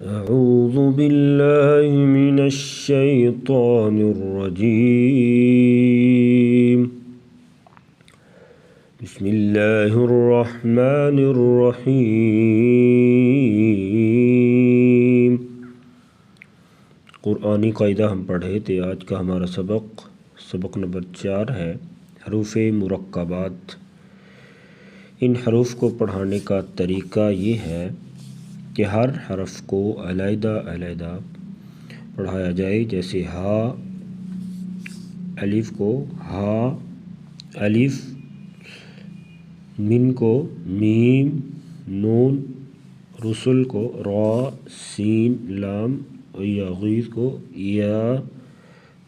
أعوذ بالله من الشيطان الرجيم. بسم الله الرحمن الرحيم. कुरानी कायदा हम पढ़े थे। आज का हमारा सबक नंबर 4 है, हरूफ़े मुरक्कबात। इन हरूफ को पढ़ाने का तरीका ये है कि हर हरफ को अलग-अलग पढ़ाया जाए। जैसे हा, अलिफ को हा, अलिफ, मिन को मीम, नून, रुसल को रा, सीन, लाम, यागीज़ को या,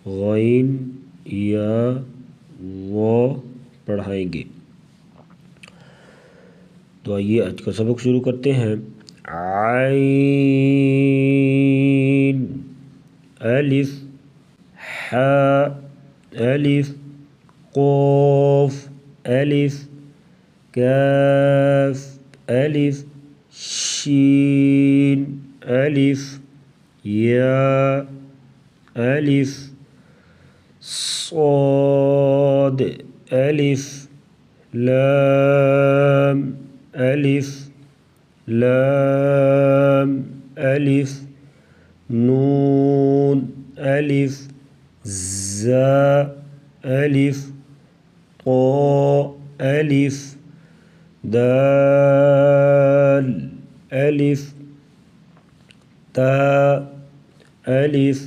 गैन, या, वो पढ़ाएंगे। तो आइए आज का सबक शुरू करते हैं। आइन, अलिफ, हा, अलिफ, क़ाफ़, अलिफ, काफ, अलिफ, शीन, अलिफ, या, अलिफ, صاد, अलिफ, लाम, अलिफ, लाम, अलिफ, नून, अलिफ, ज़ा, अलिफ, क़ा, अलिफ, दाल, अलिफ, ता, अलिफ,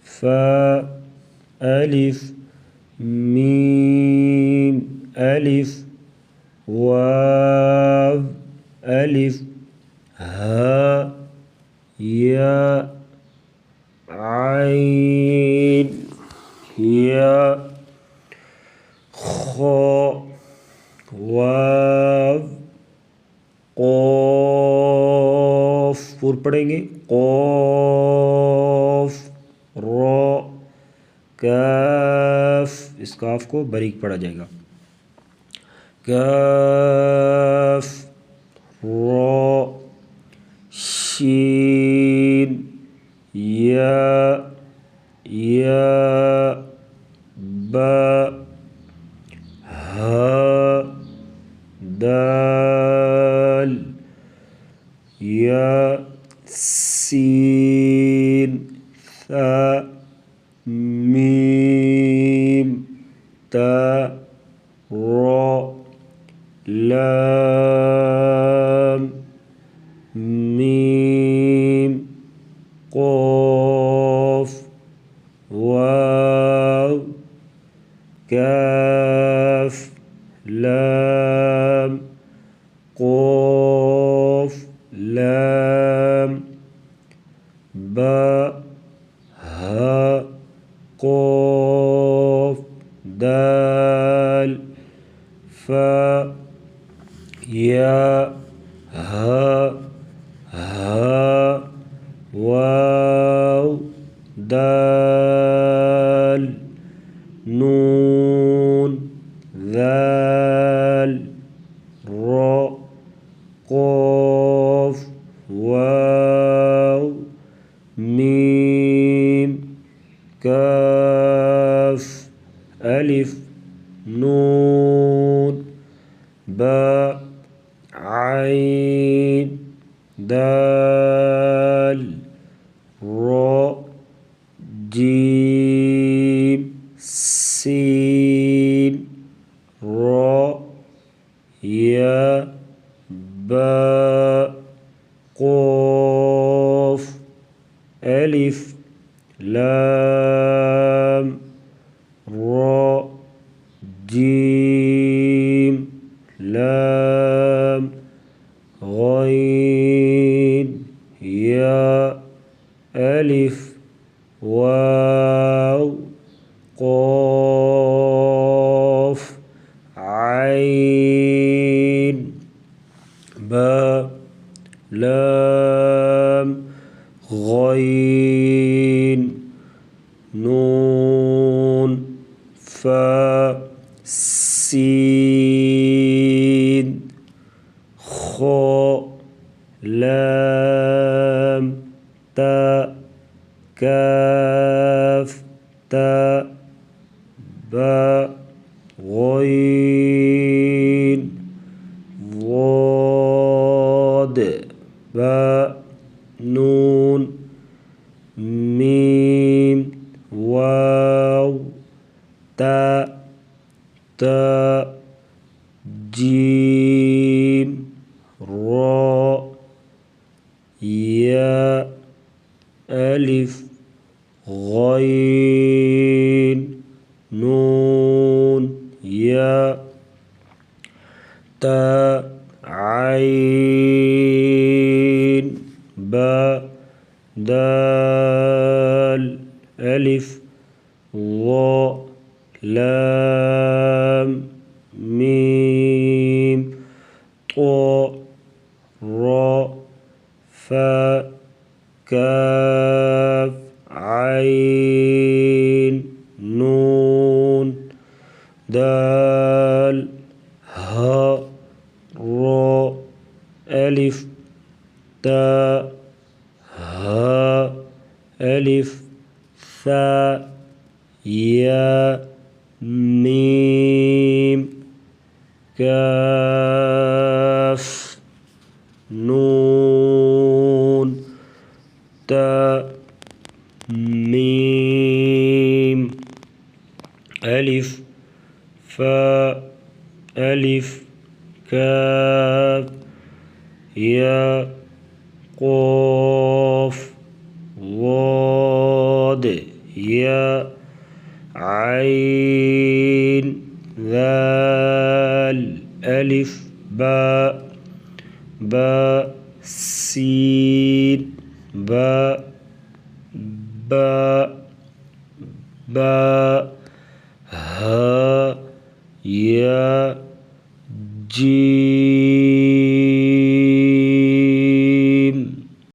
फा, अलिफ, मीम, अलिफ, वाव, अलिफ, हा, या, आइन, या, खा, वाव, क़ाफ़। पूर पढ़ेंगे। क़ाफ़, रा, काफ। इस काफ को बारीक पढ़ा जाएगा। काफ, रा, शीन, या, बा, हा, दाल, या, सीन, सा, मीम, ता, रा, लाम, मीम, क़ाफ़, वाव, काफ, लाम, क़ाफ़, लाम, बा, हा, क़ाफ़, दाल, फा, या, हा, वाव, दाल, नून, ज़ाल, रा, क़ाफ़, वाव, मीम, काफ, अलिफ, नून, बा, आइन, दाल, रा, जीम, सीन, रा, या, बा, क़ाफ़, अलिफ, लाम, रा, जीम, लाम, गैन, या, अलिफ, वाव, क़ाफ़, आइन, बा, लाम, गैन, नून, फा, सीन, खा, लाम, تاء كاف تاء باء غين ضاد باء نون ميم واو تاء تاء جيم راء ياء ألف غين نون ياء تاء عين باء دال ألف ظاء لام ميم طاء راء فاء كاف عين نون دال هاء راء ألف تاء هاء ألف ثاء ياء ميم كاف نون تاء ميم ألف فاء ألف كاف ياء قاف ضاد ياء عين ذال ألف باء باء سين باء باء باء هاء ياء جيم راء